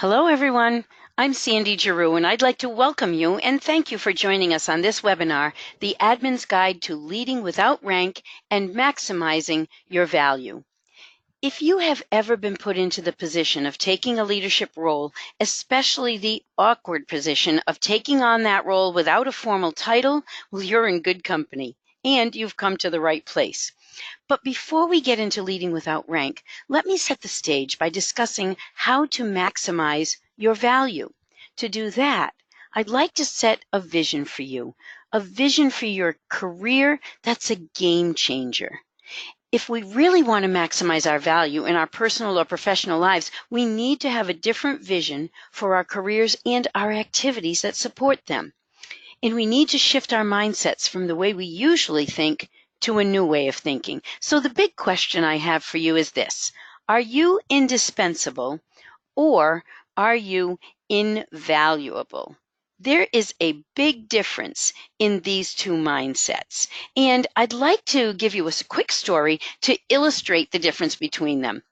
Hello, everyone. I'm Sandy Geroux, and I'd like to welcome you and thank you for joining us on this webinar, The Admin's Guide to Leading Without Rank and Maximizing Your Value. If you have ever been put into the position of taking a leadership role, especially the awkward position of taking on that role without a formal title, well, you're in good company, and you've come to the right place. But before we get into leading without rank, let me set the stage by discussing how to maximize your value. To do that, I'd like to set a vision for you, a vision for your career that's a game changer. If we really want to maximize our value in our personal or professional lives, we need to have a different vision for our careers and our activities that support them. And we need to shift our mindsets from the way we usually think to a new way of thinking. So the big question I have for you is this: are you indispensable or are you invaluable? There is a big difference in these two mindsets. And I'd like to give you a quick story to illustrate the difference between them.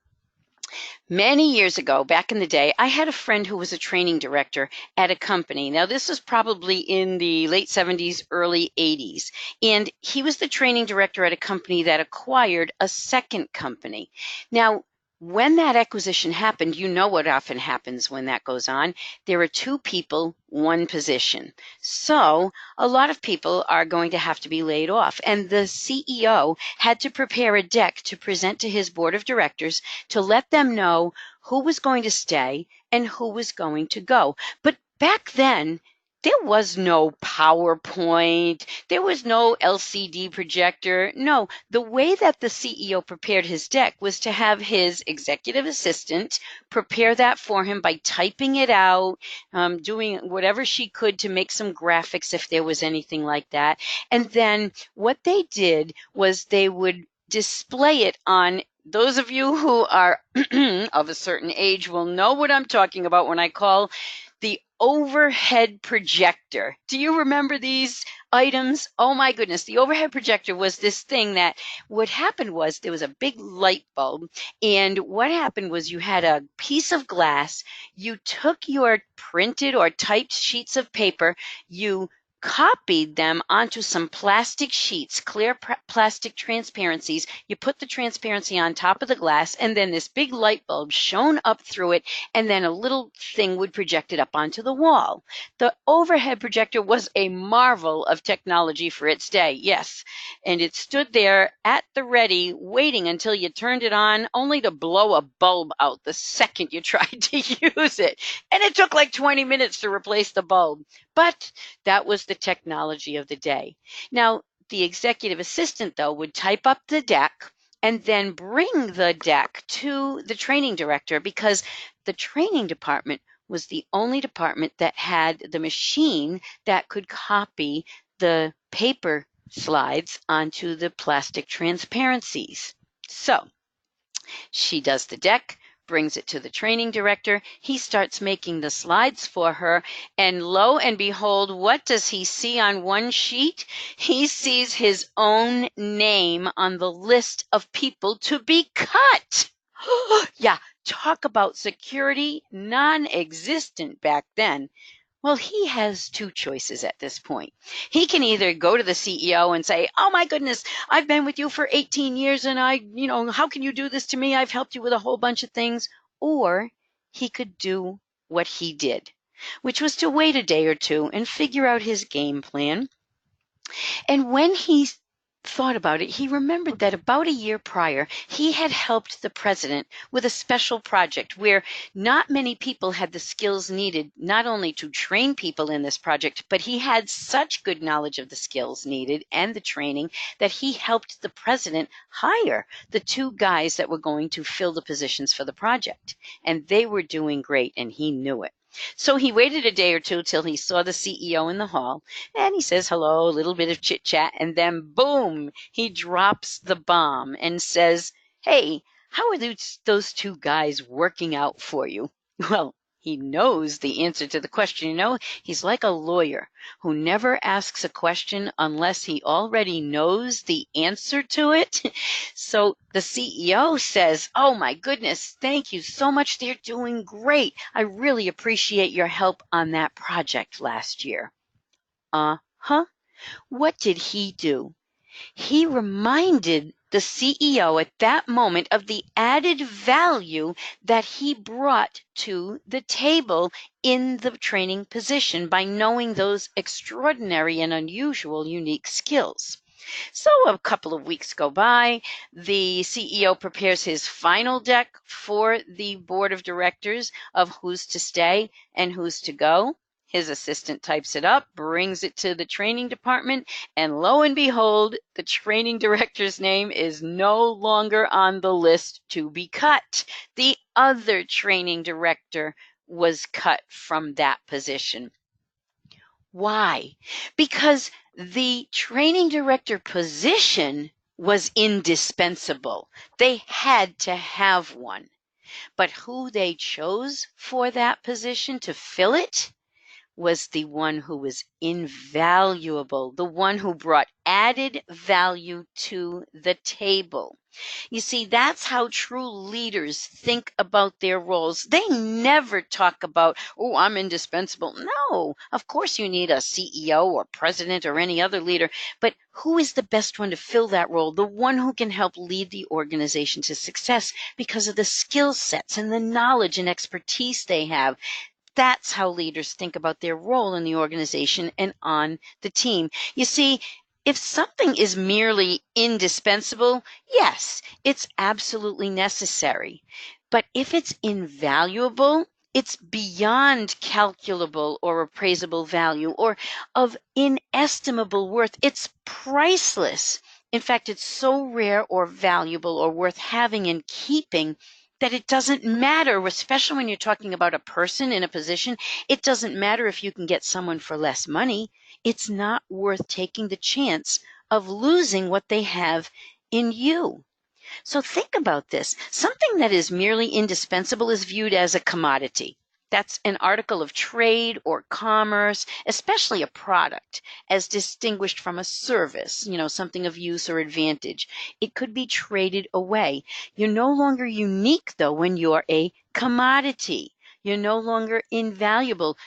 Many years ago, back in the day, I had a friend who was a training director at a company. Now, this was probably in the late 70s, early 80s. And he was the training director at a company that acquired a second company. Now, when that acquisition happened, you know what often happens when that goes on. There are two people, one position. So a lot of people are going to have to be laid off. And the CEO had to prepare a deck to present to his board of directors to let them know who was going to stay and who was going to go. But back then, there was no PowerPoint. There was no LCD projector. No, the way that the CEO prepared his deck was to have his executive assistant prepare that for him by typing it out, doing whatever she could to make some graphics if there was anything like that. And then what they did was they would display it on. Those of you who are of a certain age will know what I'm talking about when I call the overhead projector. Do you remember these items? Oh my goodness. The overhead projector was this thing that what happened was there was a big light bulb, and what happened was you had a piece of glass, you took your printed or typed sheets of paper, you copied them onto some plastic sheets, clear plastic transparencies. You put the transparency on top of the glass, and then this big light bulb shone up through it, and then a little thing would project it up onto the wall. The overhead projector was a marvel of technology for its day, yes, and it stood there at the ready, waiting until you turned it on, only to blow a bulb out the second you tried to use it. And it took like 20 minutes to replace the bulb. But that was the technology of the day. Now, the executive assistant, though, would type up the deck and then bring the deck to the training director, because the training department was the only department that had the machine that could copy the paper slides onto the plastic transparencies. So she does the deck, brings it to the training director. He starts making the slides for her. And lo and behold, what does he see on one sheet? He sees his own name on the list of people to be cut. Yeah, talk about security non-existent back then. Well, he has two choices at this point. He can either go to the CEO and say, oh my goodness, I've been with you for 18 years and how can you do this to me? I've helped you with a whole bunch of things. Or he could do what he did, which was to wait a day or two and figure out his game plan. And when he thought about it, he remembered that about a year prior, he had helped the president with a special project where not many people had the skills needed, not only to train people in this project, but he had such good knowledge of the skills needed and the training that he helped the president hire the two guys that were going to fill the positions for the project. And they were doing great, and he knew it. So he waited a day or two till he saw the CEO in the hall, and he says hello, a little bit of chit chat, and then boom, he drops the bomb and says, hey, how are those two guys working out for you? Well, He knows the answer to the question. You know, he's like a lawyer who never asks a question unless he already knows the answer to it. So the CEO says, "Oh my goodness, thank you so much. They're doing great. I really appreciate your help on that project last year." Uh-huh. What did he do? He reminded the CEO at that moment of the added value that he brought to the table in the training position by knowing those extraordinary and unusual, unique skills. So a couple of weeks go by. The CEO prepares his final deck for the board of directors of who's to stay and who's to go. His assistant types it up, brings it to the training department, and lo and behold, the training director's name is no longer on the list to be cut. The other training director was cut from that position. Why? Because the training director position was indispensable. They had to have one. But who they chose for that position to fill it was the one who was invaluable, the one who brought added value to the table. You see, that's how true leaders think about their roles. They never talk about, oh, I'm indispensable. No, of course you need a CEO or president or any other leader, but who is the best one to fill that role? The one who can help lead the organization to success because of the skill sets and the knowledge and expertise they have. That's how leaders think about their role in the organization and on the team. You see, if something is merely indispensable, yes, it's absolutely necessary. But if it's invaluable, it's beyond calculable or appraisable value or of inestimable worth. It's priceless. In fact, it's so rare or valuable or worth having and keeping that it doesn't matter, especially when you're talking about a person in a position, it doesn't matter if you can get someone for less money. It's not worth taking the chance of losing what they have in you. So think about this. Something that is merely indispensable is viewed as a commodity. That's an article of trade or commerce, especially a product, as distinguished from a service, something of use or advantage. It could be traded away. You're no longer unique, though, when you're a commodity. You're no longer invaluable.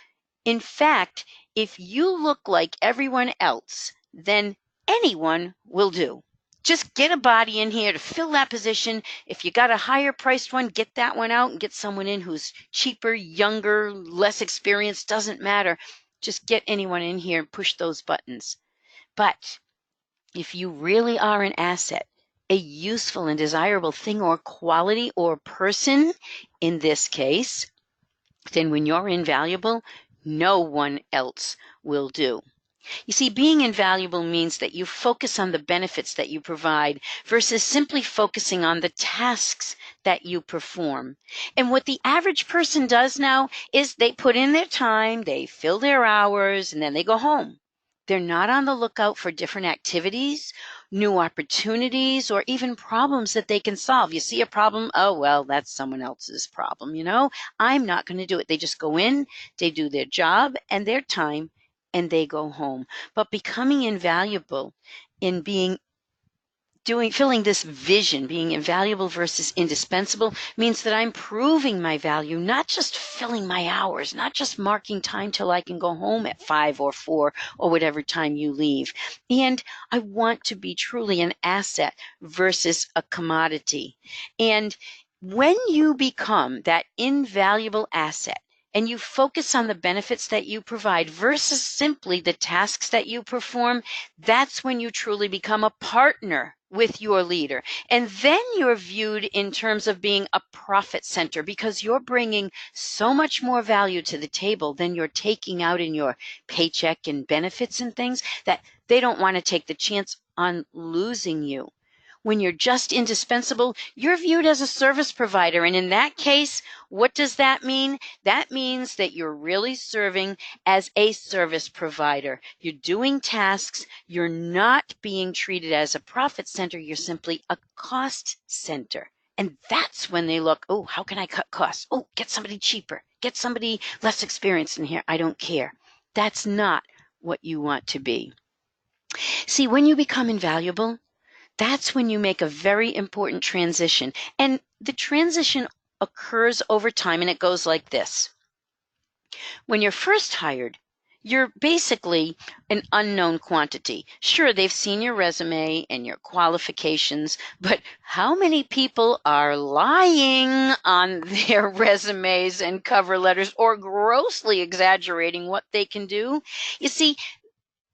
In fact, if you look like everyone else, then anyone will do. Just get a body in here to fill that position. If you got a higher priced one, get that one out and get someone in who's cheaper, younger, less experienced, doesn't matter. Just get anyone in here and push those buttons. But if you really are an asset, a useful and desirable thing or quality or person, in this case, then when you're invaluable, no one else will do. You see, being invaluable means that you focus on the benefits that you provide versus simply focusing on the tasks that you perform. And what the average person does now is they put in their time, they fill their hours, and then they go home. They're not on the lookout for different activities, new opportunities, or even problems that they can solve. You see a problem? Oh, well, that's someone else's problem, I'm not going to do it. They just go in, they do their job and their time, and they go home. But becoming invaluable in filling this vision, being invaluable versus indispensable, means that I'm proving my value, not just filling my hours, not just marking time till I can go home at 5 or 4 or whatever time you leave. And I want to be truly an asset versus a commodity. And when you become that invaluable asset, and you focus on the benefits that you provide versus simply the tasks that you perform, that's when you truly become a partner with your leader. And then you're viewed in terms of being a profit center because you're bringing so much more value to the table than you're taking out in your paycheck and benefits and things that they don't want to take the chance on losing you. When you're just indispensable, you're viewed as a service provider. And in that case, what does that mean? That means that you're really serving as a service provider. You're doing tasks. You're not being treated as a profit center. You're simply a cost center. And that's when they look, oh, how can I cut costs? Oh, get somebody cheaper. get somebody less experienced in here. I don't care. That's not what you want to be. See, when you become invaluable, that's when you make a very important transition. And the transition occurs over time, and it goes like this. When you're first hired, you're basically an unknown quantity. Sure, they've seen your resume and your qualifications, but how many people are lying on their resumes and cover letters or grossly exaggerating what they can do? You see,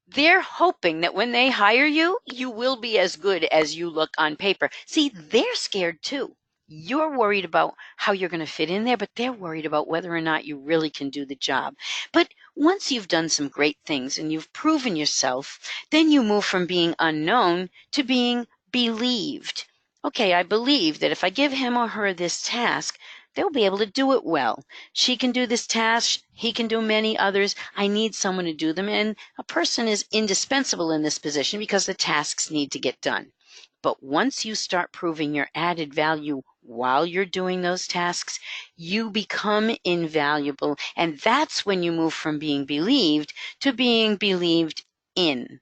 they're hoping that when they hire you, you will be as good as you look on paper. See, they're scared too. You're worried about how you're going to fit in there, but they're worried about whether or not you really can do the job. But once you've done some great things and you've proven yourself, then you move from being unknown to being believed. Okay, I believe that if I give him or her this task, they'll be able to do it well. She can do this task. He can do many others. I need someone to do them. And a person is indispensable in this position because the tasks need to get done. But once you start proving your added value while you're doing those tasks, you become invaluable. And that's when you move from being believed to being believed in.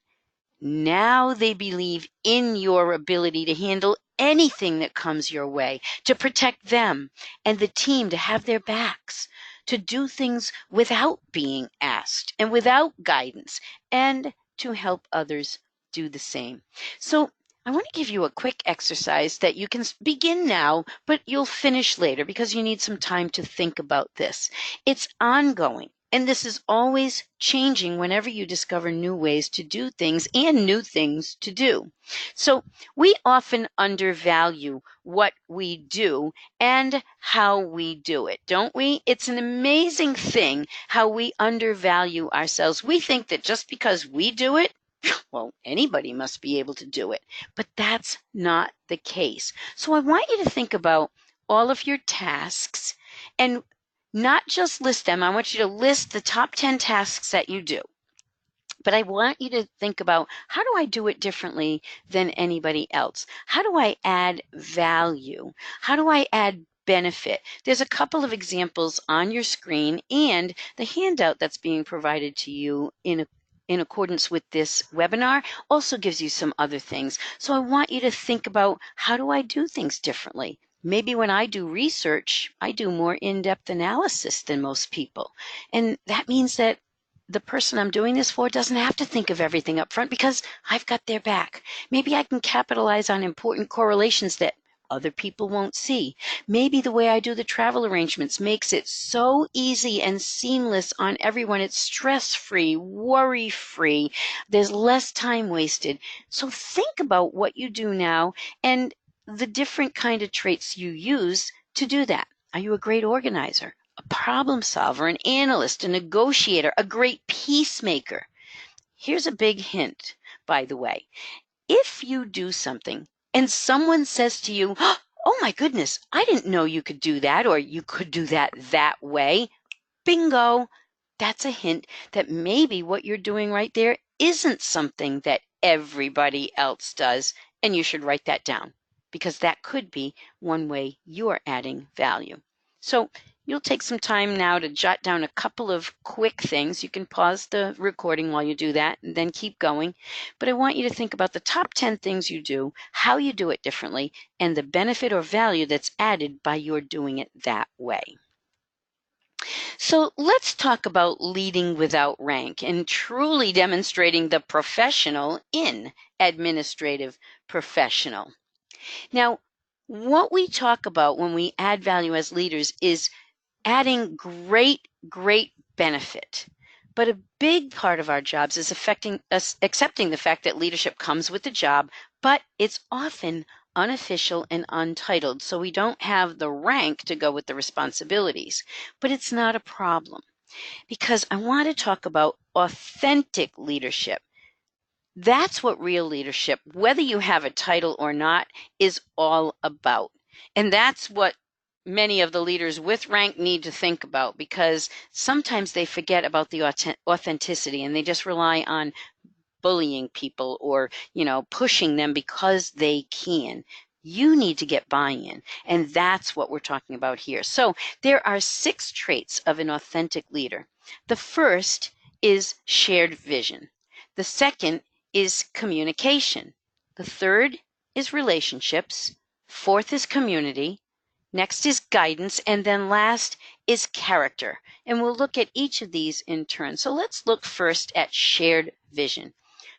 Now they believe in your ability to handle anything that comes your way, to protect them and the team, to have their backs, to do things without being asked and without guidance, and to help others do the same. So I want to give you a quick exercise that you can begin now, but you'll finish later because you need some time to think about this. It's ongoing. And this is always changing whenever you discover new ways to do things and new things to do. So we often undervalue what we do and how we do it, don't we? It's an amazing thing how we undervalue ourselves. We think that just because we do it, well, anybody must be able to do it. But that's not the case. So I want you to think about all of your tasks and not just list them. I want you to list the top 10 tasks that you do. But I want you to think about, how do I do it differently than anybody else? How do I add value? How do I add benefit? There's a couple of examples on your screen, and the handout that's being provided to you in accordance with this webinar also gives you some other things. So I want you to think about, how do I do things differently? Maybe when I do research, I do more in-depth analysis than most people. And that means that the person I'm doing this for doesn't have to think of everything up front because I've got their back. Maybe I can capitalize on important correlations that other people won't see. Maybe the way I do the travel arrangements makes it so easy and seamless on everyone. It's stress-free, worry-free. There's less time wasted. So think about what you do now and the different kind of traits you use to do that. Are you a great organizer, a problem solver, an analyst, a negotiator, a great peacemaker? Here's a big hint, by the way. If you do something and someone says to you, oh my goodness, I didn't know you could do that, or you could do that way, bingo, that's a hint that maybe what you're doing right there isn't something that everybody else does, and you should write that down because that could be one way you are adding value. So you'll take some time now to jot down a couple of quick things. You can pause the recording while you do that and then keep going. But I want you to think about the top 10 things you do, how you do it differently, and the benefit or value that's added by your doing it that way. So let's talk about leading without rank and truly demonstrating the professional in administrative professional. Now, what we talk about when we add value as leaders is adding great benefit. But a big part of our jobs is accepting the fact that leadership comes with the job, but it's often unofficial and untitled, so we don't have the rank to go with the responsibilities. But it's not a problem because I want to talk about authentic leadership. That's what real leadership, whether you have a title or not, is all about. And that's what many of the leaders with rank need to think about, because sometimes they forget about the authenticity and they just rely on bullying people or, pushing them because they can. You need to get buy-in, and that's what we're talking about here. So there are 6 traits of an authentic leader. The first is shared vision. The second is communication. The third is relationships. Fourth is community. Next is guidance. And then last is character. And we'll look at each of these in turn. So let's look first at shared vision.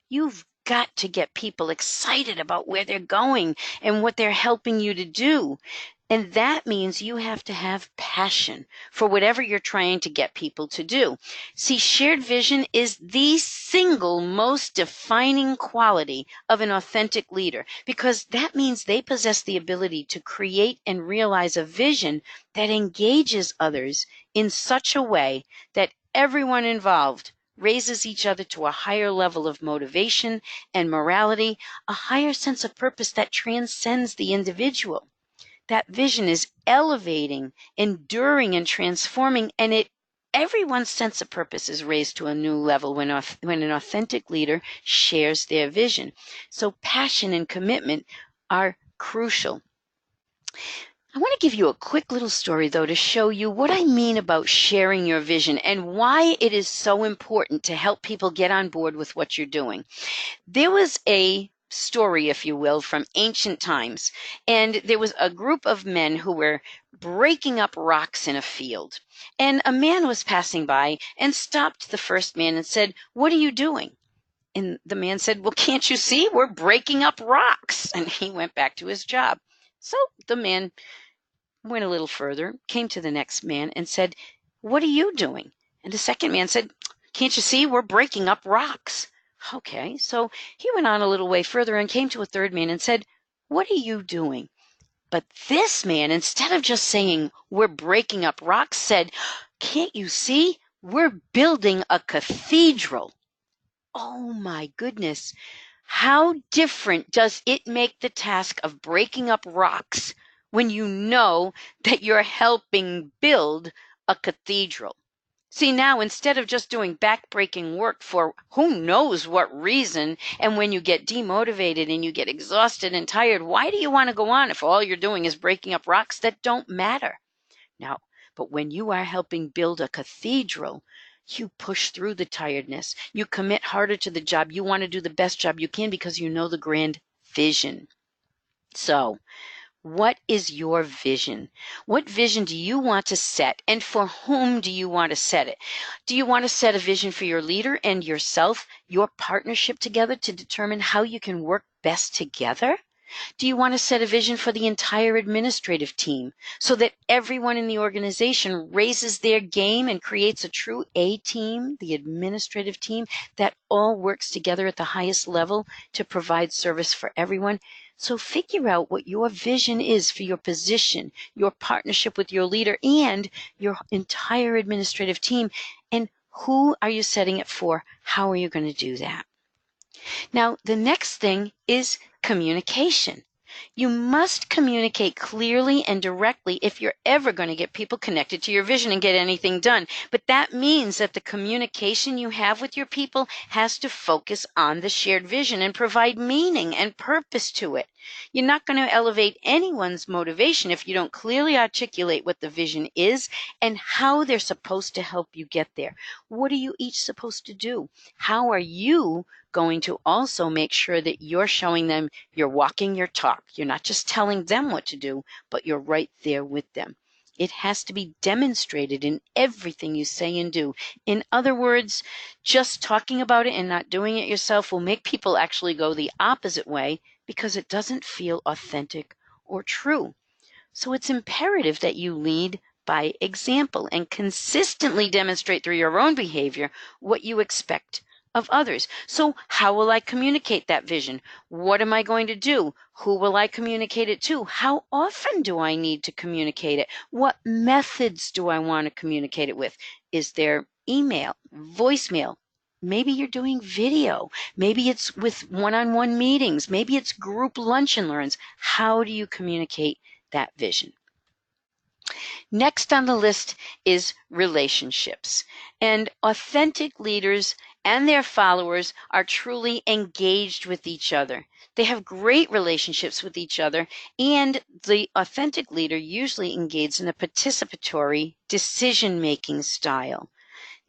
You've got to get people excited about where they're going and what they're helping you to do. And that means you have to have passion for whatever you're trying to get people to do. See, shared vision is the single most defining quality of an authentic leader, because that means they possess the ability to create and realize a vision that engages others in such a way that everyone involved raises each other to a higher level of motivation and morality, a higher sense of purpose that transcends the individual. That vision is elevating, enduring, and transforming, and everyone's sense of purpose is raised to a new level when an authentic leader shares their vision. So passion and commitment are crucial. I want to give you a quick little story, though, to show you what I mean about sharing your vision and why it is so important to help people get on board with what you're doing. There was a story, if you will, from ancient times, and there was a group of men who were breaking up rocks in a field. And a man was passing by and stopped the first man and said, "What are you doing?" And the man said, "Well, can't you see? We're breaking up rocks." And he went back to his job. So the man went a little further, came to the next man and said, "What are you doing?" And the second man said, "Can't you see? We're breaking up rocks." Okay, so he went on a little way further and came to a third man and said, "What are you doing?" But this man, instead of just saying, "We're breaking up rocks," said, "Can't you see? We're building a cathedral." Oh my goodness. How different does it make the task of breaking up rocks when you know that you're helping build a cathedral? See, now instead of just doing backbreaking work for who knows what reason, and when you get demotivated and you get exhausted and tired, why do you want to go on if all you're doing is breaking up rocks that don't matter? Now, but when you are helping build a cathedral, you push through the tiredness. You commit harder to the job. You want to do the best job you can because you know the grand vision. So, what is your vision? What vision do you want to set, and for whom do you want to set it? Do you want to set a vision for your leader and yourself, your partnership together to determine how you can work best together? Do you want to set a vision for the entire administrative team so that everyone in the organization raises their game and creates a true A team, the administrative team, that all works together at the highest level to provide service for everyone? So figure out what your vision is for your position, your partnership with your leader, and your entire administrative team. And who are you setting it for? How are you going to do that? Now, the next thing is communication. You must communicate clearly and directly if you're ever going to get people connected to your vision and get anything done. But that means that the communication you have with your people has to focus on the shared vision and provide meaning and purpose to it. You're not going to elevate anyone's motivation if you don't clearly articulate what the vision is and how they're supposed to help you get there. What are you each supposed to do? How are you going to also make sure that you're showing them you're walking your talk? You're not just telling them what to do, but you're right there with them. It has to be demonstrated in everything you say and do. In other words, just talking about it and not doing it yourself will make people actually go the opposite way because it doesn't feel authentic or true. So it's imperative that you lead by example and consistently demonstrate through your own behavior what you expect of others. So how will I communicate that vision? What am I going to do? Who will I communicate it to? How often do I need to communicate it? What methods do I want to communicate it with? Is there email, voicemail? Maybe you're doing video. Maybe it's with one-on-one meetings. Maybe it's group lunch and learns. How do you communicate that vision? Next on the list is relationships. And authentic leaders and their followers are truly engaged with each other. They have great relationships with each other, and the authentic leader usually engages in a participatory decision-making style.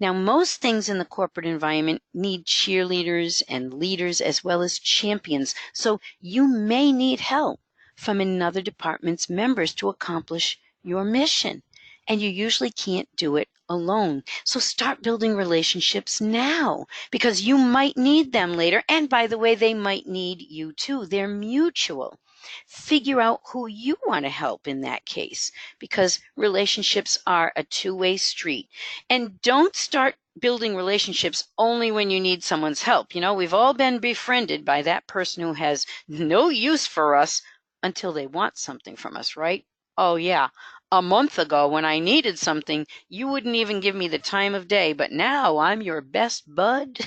Now, most things in the corporate environment need cheerleaders and leaders as well as champions, so you may need help from another department's members to accomplish your mission. And you usually can't do it alone. So start building relationships now because you might need them later. And by the way, they might need you too. They're mutual. Figure out who you want to help in that case because relationships are a two-way street. And don't start building relationships only when you need someone's help. You know, we've all been befriended by that person who has no use for us until they want something from us, right? Oh, yeah. A month ago, when I needed something, you wouldn't even give me the time of day, but now I'm your best bud.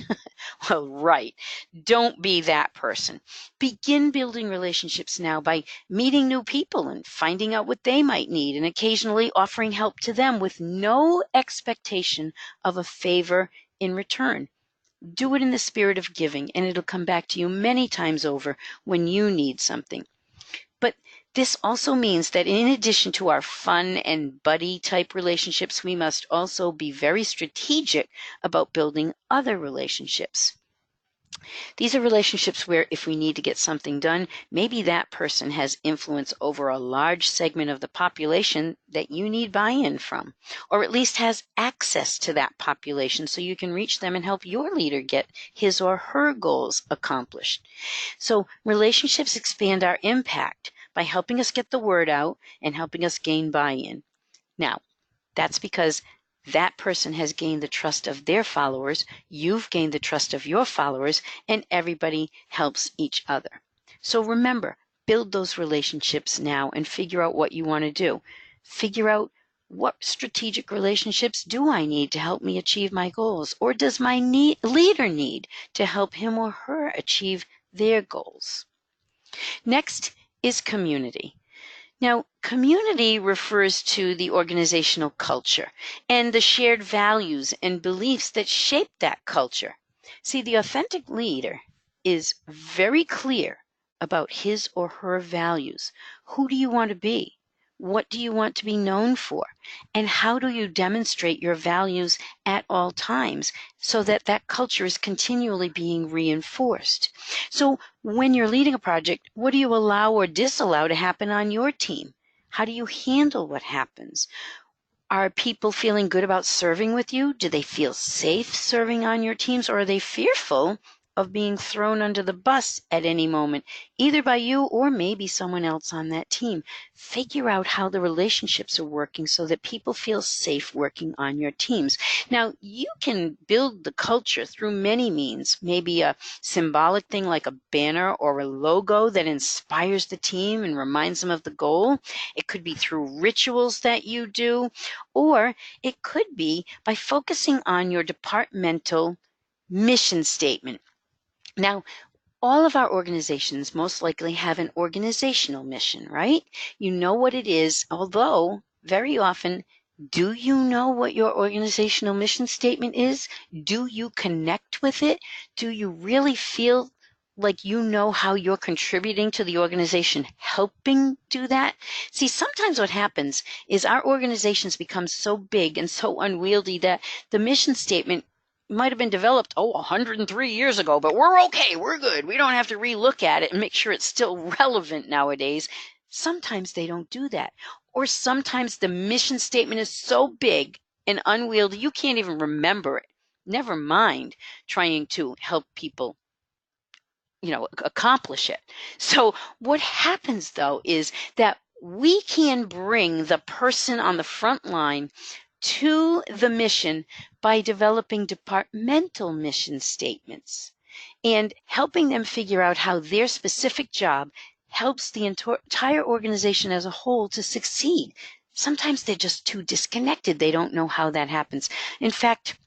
Well, right. Don't be that person. Begin building relationships now by meeting new people and finding out what they might need and occasionally offering help to them with no expectation of a favor in return. Do it in the spirit of giving, and it'll come back to you many times over when you need something. But this also means that in addition to our fun and buddy type relationships, we must also be very strategic about building other relationships. These are relationships where if we need to get something done, maybe that person has influence over a large segment of the population that you need buy-in from, or at least has access to that population so you can reach them and help your leader get his or her goals accomplished. So relationships expand our impact by helping us get the word out and helping us gain buy-in. Now, that's because that person has gained the trust of their followers, you've gained the trust of your followers, and everybody helps each other. So remember, build those relationships now and figure out what you want to do. Figure out what strategic relationships do I need to help me achieve my goals, or does my leader need to help him or her achieve their goals. Next is community. Now, community refers to the organizational culture and the shared values and beliefs that shape that culture. See, the authentic leader is very clear about his or her values. Who do you want to be? What do you want to be known for? And how do you demonstrate your values at all times so that that culture is continually being reinforced? So when you're leading a project, what do you allow or disallow to happen on your team? How do you handle what happens? Are people feeling good about serving with you? Do they feel safe serving on your teams, or are they fearful of being thrown under the bus at any moment, either by you or maybe someone else on that team? Figure out how the relationships are working so that people feel safe working on your teams. Now, you can build the culture through many means, maybe a symbolic thing like a banner or a logo that inspires the team and reminds them of the goal. It could be through rituals that you do, or it could be by focusing on your departmental mission statement. Now, all of our organizations most likely have an organizational mission, right? You know what it is, although very often, do you know what your organizational mission statement is? Do you connect with it? Do you really feel like you know how you're contributing to the organization, helping do that? See, sometimes what happens is our organizations become so big and so unwieldy that the mission statement might have been developed, 103 years ago, but we're okay, we're good. We don't have to relook at it and make sure it's still relevant nowadays. Sometimes they don't do that. Or sometimes the mission statement is so big and unwieldy, you can't even remember it. Never mind trying to help people accomplish it. So what happens though is that we can bring the person on the front line to the mission by developing departmental mission statements and helping them figure out how their specific job helps the entire organization as a whole to succeed. Sometimes they're just too disconnected. They don't know how that happens. In fact,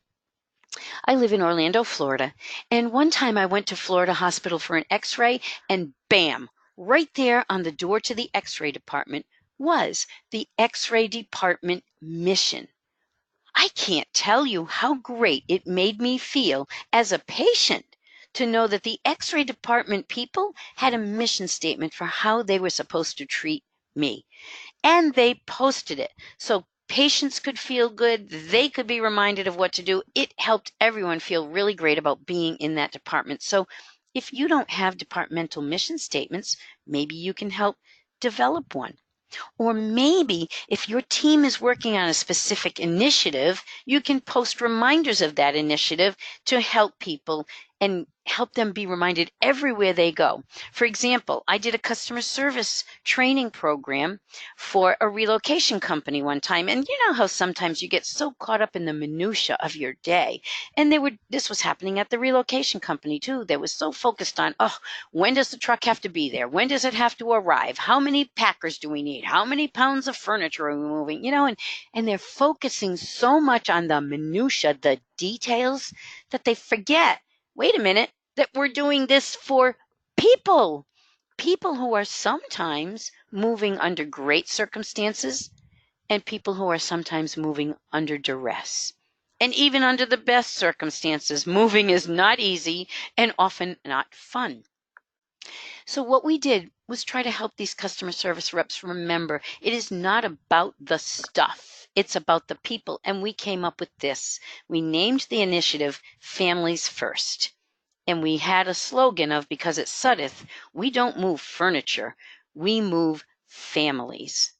I live in Orlando, Florida, and one time I went to Florida Hospital for an x-ray, and bam, right there on the door to the x-ray department was the x-ray department mission. I can't tell you how great it made me feel as a patient to know that the X-ray department people had a mission statement for how they were supposed to treat me. And they posted it so patients could feel good. They could be reminded of what to do. It helped everyone feel really great about being in that department. So if you don't have departmental mission statements, maybe you can help develop one. Or maybe if your team is working on a specific initiative, you can post reminders of that initiative to help people and help them be reminded everywhere they go. For example, I did a customer service training program for a relocation company one time. And you know how sometimes you get so caught up in the minutia of your day. And this was happening at the relocation company too. They were so focused on, oh, when does the truck have to be there? When does it have to arrive? How many packers do we need? How many pounds of furniture are we moving? You know, and they're focusing so much on the minutia, the details, that they forget, wait a minute, that we're doing this for people who are sometimes moving under great circumstances and people who are sometimes moving under duress. And even under the best circumstances, moving is not easy and often not fun. So what we did was try to help these customer service reps remember it is not about the stuff. It's about the people. And we came up with this. We named the initiative Families First. And we had a slogan of, because at Suddeth, we don't move furniture, we move families.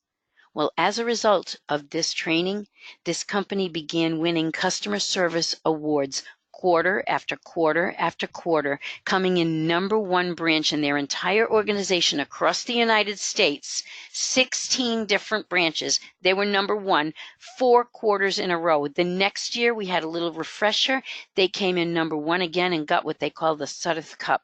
Well, as a result of this training, this company began winning customer service awards quarter after quarter after quarter, coming in #1 branch in their entire organization across the United States, 16 different branches. They were #1 4 quarters in a row. The next year, we had a little refresher. They came in #1 again and got what they call the Suddeth Cup.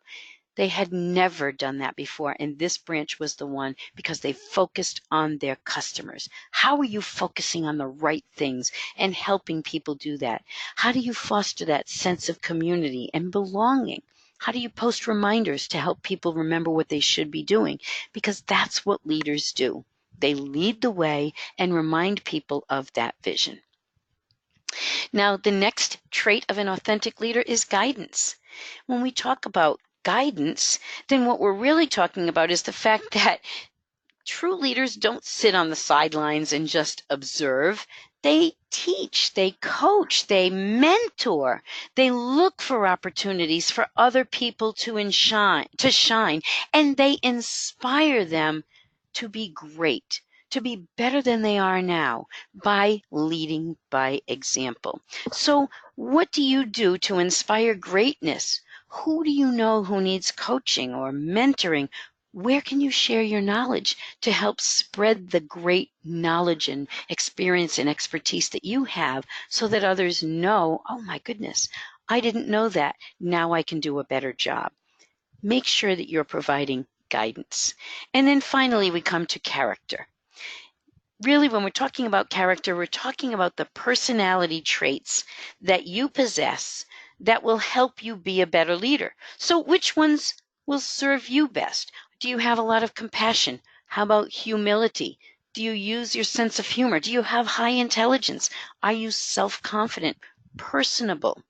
They had never done that before, and this branch was the one because they focused on their customers. How are you focusing on the right things and helping people do that? How do you foster that sense of community and belonging? How do you post reminders to help people remember what they should be doing? Because that's what leaders do. They lead the way and remind people of that vision. Now, the next trait of an authentic leader is guidance. When we talk about guidance, then what we're really talking about is the fact that true leaders don't sit on the sidelines and just observe. They teach, they coach, they mentor, they look for opportunities for other people to shine, and they inspire them to be great, to be better than they are now by leading by example. So what do you do to inspire greatness? Who do you know who needs coaching or mentoring? Where can you share your knowledge to help spread the great knowledge and experience and expertise that you have so that others know, oh my goodness, I didn't know that. Now I can do a better job. Make sure that you're providing guidance. And then finally, we come to character. Really, when we're talking about character, we're talking about the personality traits that you possess that will help you be a better leader. So which ones will serve you best? Do you have a lot of compassion? How about humility? Do you use your sense of humor? Do you have high intelligence? Are you self-confident, personable?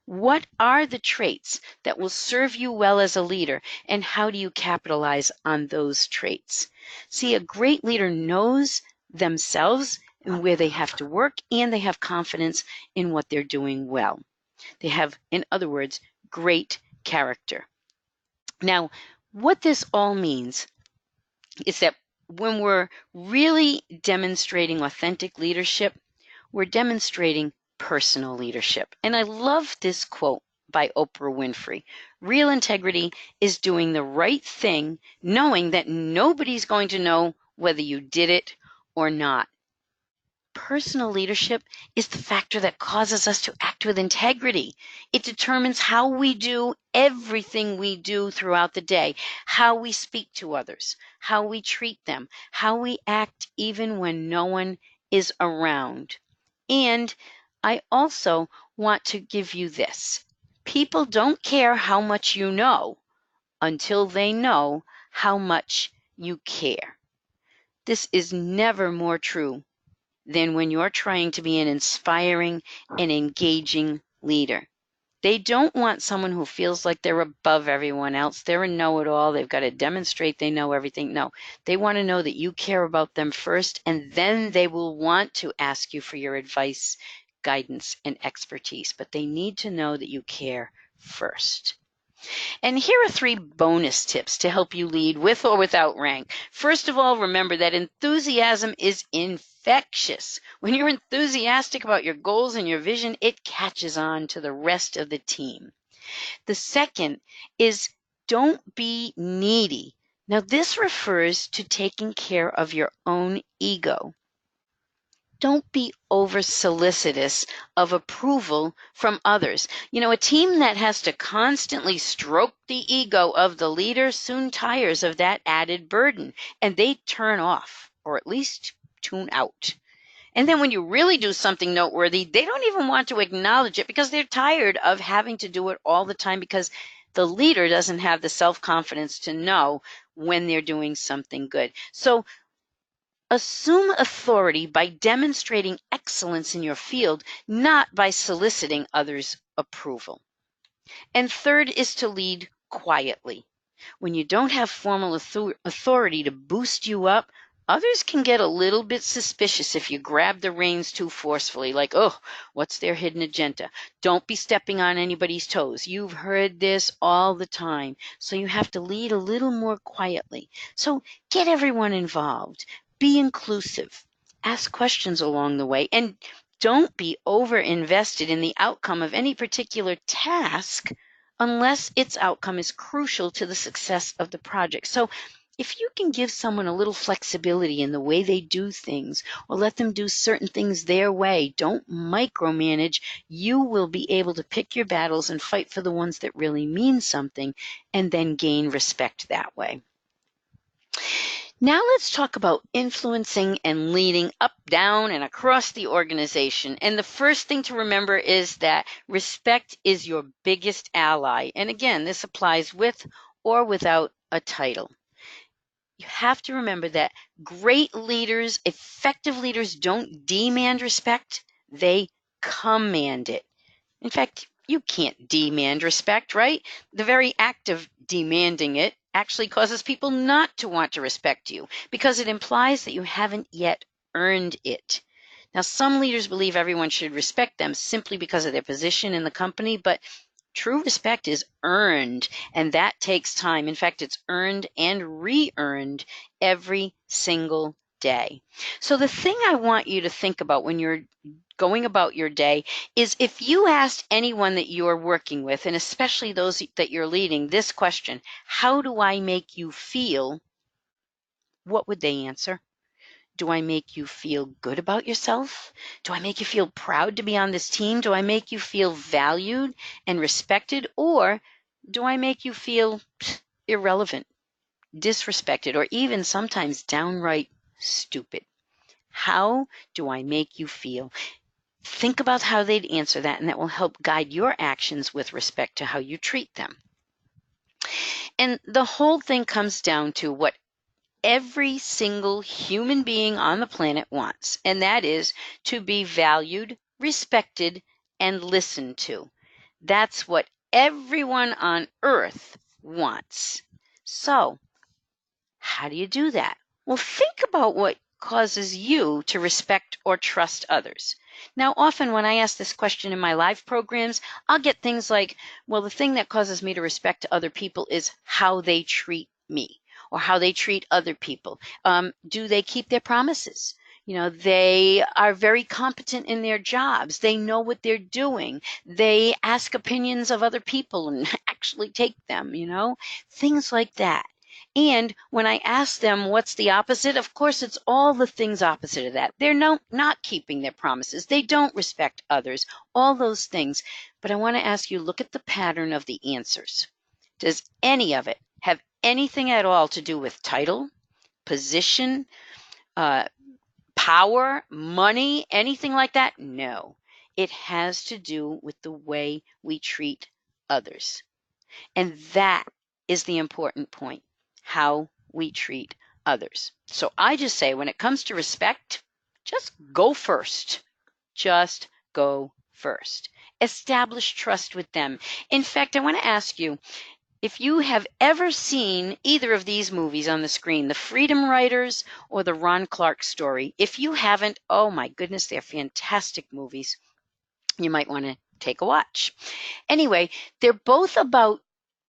What are the traits that will serve you well as a leader, and how do you capitalize on those traits? See, a great leader knows themselves and where they have to work, and they have confidence in what they're doing well. They have, in other words, great character. Now, what this all means is that when we're really demonstrating authentic leadership, we're demonstrating personal leadership. And I love this quote by Oprah Winfrey. Real integrity is doing the right thing, knowing that nobody's going to know whether you did it or not. Personal leadership is the factor that causes us to act with integrity. It determines how we do everything we do throughout the day, how we speak to others, how we treat them, how we act even when no one is around. And I also want to give you this. People don't care how much you know until they know how much you care. This is never more true than when you're trying to be an inspiring and engaging leader. They don't want someone who feels like they're above everyone else. They're a know-it-all. They've got to demonstrate they know everything. No, they want to know that you care about them first, and then they will want to ask you for your advice, guidance, and expertise. But they need to know that you care first. And here are 3 bonus tips to help you lead with or without rank. First of all, remember that enthusiasm is infectious. When you're enthusiastic about your goals and your vision, it catches on to the rest of the team. The second is don't be needy. Now, this refers to taking care of your own ego. Don't be over solicitous of approval from others. You know, a team that has to constantly stroke the ego of the leader soon tires of that added burden, and they turn off, or at least tune out. And then when you really do something noteworthy, they don't even want to acknowledge it because they're tired of having to do it all the time, because the leader doesn't have the self-confidence to know when they're doing something good. So assume authority by demonstrating excellence in your field, not by soliciting others' approval. And third is to lead quietly. When you don't have formal authority to boost you up, others can get a little bit suspicious if you grab the reins too forcefully, like, oh, what's their hidden agenda? Don't be stepping on anybody's toes. You've heard this all the time. So you have to lead a little more quietly. So get everyone involved. Be inclusive. Ask questions along the way. And don't be over invested in the outcome of any particular task unless its outcome is crucial to the success of the project. So if you can give someone a little flexibility in the way they do things, or let them do certain things their way, don't micromanage, you will be able to pick your battles and fight for the ones that really mean something, and then gain respect that way. Now let's talk about influencing and leading up, down, and across the organization. And the first thing to remember is that respect is your biggest ally. And again, this applies with or without a title. You have to remember that great leaders, effective leaders, don't demand respect, they command it. In fact, you can't demand respect, right? The very act of demanding it actually causes people not to want to respect you because it implies that you haven't yet earned it. Now, some leaders believe everyone should respect them simply because of their position in the company, but true respect is earned, and that takes time. In fact, it's earned and re-earned every single day. So the thing I want you to think about when you're going about your day is, if you asked anyone that you're working with, and especially those that you're leading, this question, how do I make you feel? What would they answer? Do I make you feel good about yourself? Do I make you feel proud to be on this team? Do I make you feel valued and respected? Or do I make you feel irrelevant, disrespected, or even sometimes downright stupid? How do I make you feel? Think about how they'd answer that, and that will help guide your actions with respect to how you treat them. And the whole thing comes down to what every single human being on the planet wants, and that is to be valued, respected, and listened to. That's what everyone on earth wants. So, how do you do that? Well, think about what causes you to respect or trust others. Now, often when I ask this question in my live programs, I'll get things like, well, the thing that causes me to respect other people is how they treat me or how they treat other people. Do they keep their promises? You know, they are very competent in their jobs. They know what they're doing. They ask opinions of other people and actually take them, you know, things like that. And when I ask them what's the opposite, of course, it's all the things opposite of that. They're not keeping their promises. They don't respect others, all those things. But I want to ask you, look at the pattern of the answers. Does any of it have anything at all to do with title, position, power, money, anything like that? No. It has to do with the way we treat others. And that is the important point, how we treat others. So I just say, when it comes to respect, Just go first. Just go first. Establish trust with them. In fact, I want to ask you, if you have ever seen either of these movies on the screen, The Freedom Writers or The Ron Clark Story, if you haven't, oh my goodness, they're fantastic movies. You might want to take a watch. Anyway, they're both about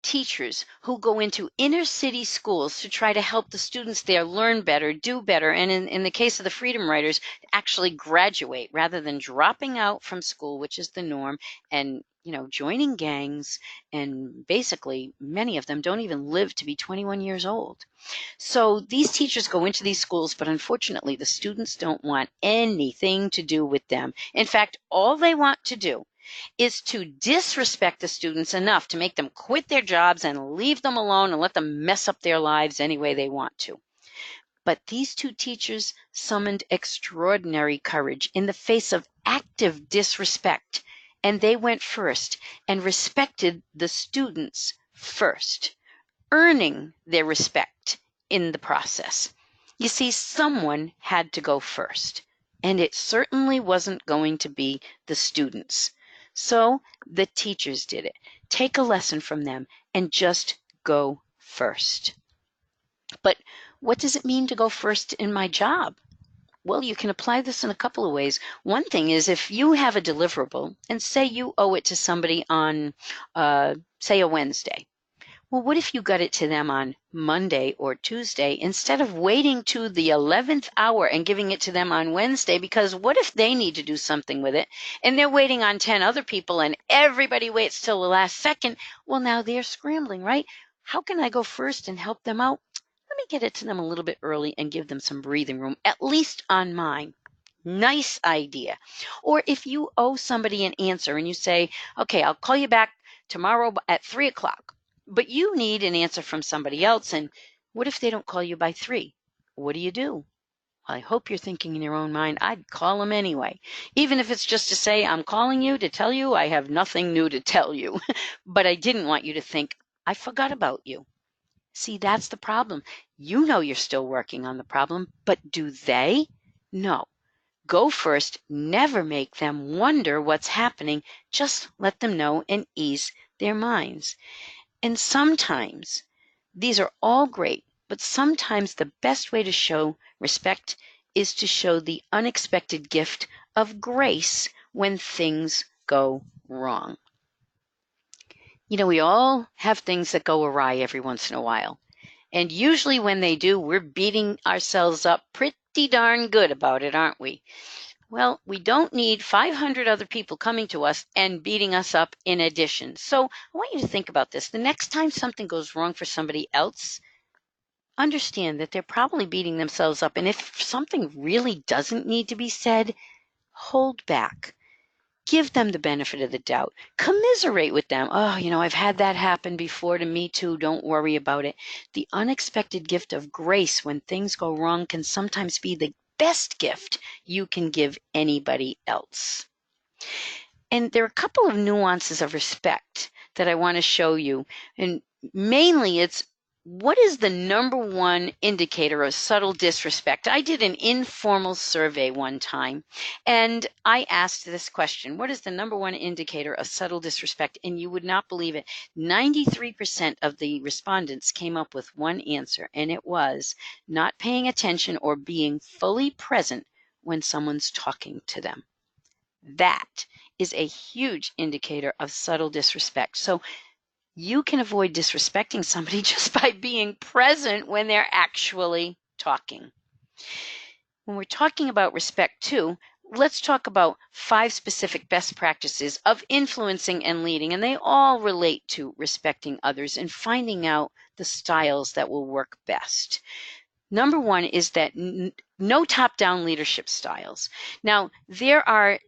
teachers who go into inner city schools to try to help the students there learn better, do better, and in the case of the Freedom Writers, actually graduate rather than dropping out from school, which is the norm, and joining gangs, and basically many of them don't even live to be 21 years old. So these teachers go into these schools, but unfortunately the students don't want anything to do with them. In fact, all they want to do is to disrespect the students enough to make them quit their jobs and leave them alone and let them mess up their lives any way they want to. But these two teachers summoned extraordinary courage in the face of active disrespect, and they went first and respected the students first, earning their respect in the process. You see, someone had to go first, and it certainly wasn't going to be the students. So the teachers did it. Take a lesson from them and just go first. But what does it mean to go first in my job? Well, you can apply this in a couple of ways. One thing is, if you have a deliverable and say you owe it to somebody on, say, a Wednesday. Well, what if you got it to them on Monday or Tuesday instead of waiting to the 11th hour and giving it to them on Wednesday? Because what if they need to do something with it and they're waiting on 10 other people and everybody waits till the last second? Well, now they're scrambling, right? How can I go first and help them out? Let me get it to them a little bit early and give them some breathing room, at least on mine. Nice idea. Or if you owe somebody an answer and you say, okay, I'll call you back tomorrow at 3 o'clock. But you need an answer from somebody else, and what if they don't call you by 3? What do? Well, I hope you're thinking in your own mind, I'd call them anyway, even if it's just to say, I'm calling you to tell you I have nothing new to tell you, but I didn't want you to think I forgot about you. See, that's the problem. You know you're still working on the problem, but do they? No. Go first. Never make them wonder what's happening. Just let them know and ease their minds. And sometimes, these are all great, but sometimes the best way to show respect is to show the unexpected gift of grace when things go wrong. We all have things that go awry every once in a while. And usually when they do, we're beating ourselves up pretty darn good about it, aren't we? Well, we don't need 500 other people coming to us and beating us up in addition. So I want you to think about this. The next time something goes wrong for somebody else, understand that they're probably beating themselves up. And if something really doesn't need to be said, hold back. Give them the benefit of the doubt. Commiserate with them. Oh, I've had that happen before to me too. Don't worry about it. The unexpected gift of grace when things go wrong can sometimes be the best gift you can give anybody else. And there are a couple of nuances of respect that I want to show you. And mainly it's, what is the number one indicator of subtle disrespect? I did an informal survey one time, and I asked this question: what is the number one indicator of subtle disrespect? And you would not believe it. 93% of the respondents came up with one answer, and it was not paying attention or being fully present when someone's talking to them. That is a huge indicator of subtle disrespect. So you can avoid disrespecting somebody just by being present when they're actually talking. When we're talking about respect too, let's talk about 5 specific best practices of influencing and leading, and they all relate to respecting others and finding out the styles that will work best. Number 1 is that no top-down leadership styles. Now, there are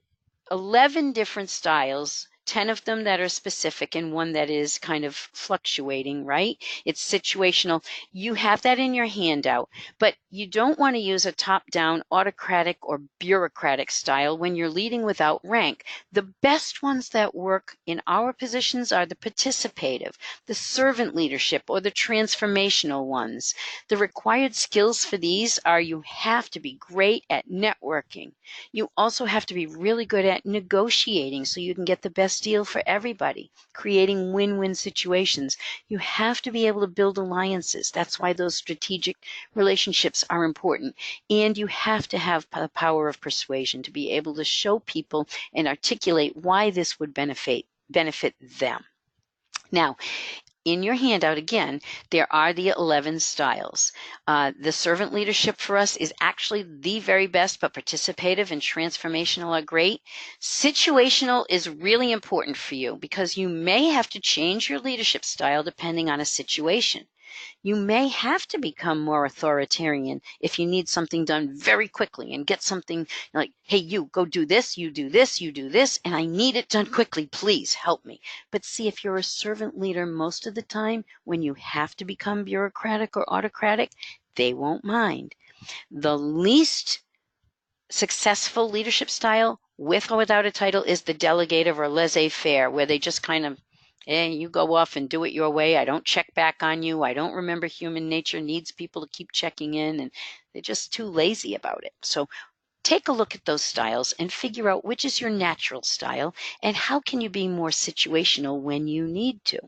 11 different styles 10 of them that are specific and one that is kind of fluctuating, right? It's situational. You have that in your handout, but you don't want to use a top-down autocratic or bureaucratic style when you're leading without rank. The best ones that work in our positions are the participative, the servant leadership, or the transformational ones. The required skills for these are you have to be great at networking. You also have to be really good at negotiating so you can get the best deal for everybody, creating win-win situations. You have to be able to build alliances. That's why those strategic relationships are important. And you have to have the power of persuasion to be able to show people and articulate why this would benefit them. Now, in your handout, again, there are the 11 styles. The servant leadership for us is actually the very best, but participative and transformational are great. Situational is really important for you because you may have to change your leadership style depending on a situation. You may have to become more authoritarian if you need something done very quickly and get something like, hey, you go do this, you do this, you do this, and I need it done quickly. Please help me. But see, if you're a servant leader most of the time, when you have to become bureaucratic or autocratic, they won't mind. The least successful leadership style, with or without a title, is the delegative or laissez-faire, where they just kind of, you go off and do it your way. I don't check back on you. I don't remember human nature needs people to keep checking in, and they're just too lazy about it. So take a look at those styles and figure out which is your natural style and how can you be more situational when you need to.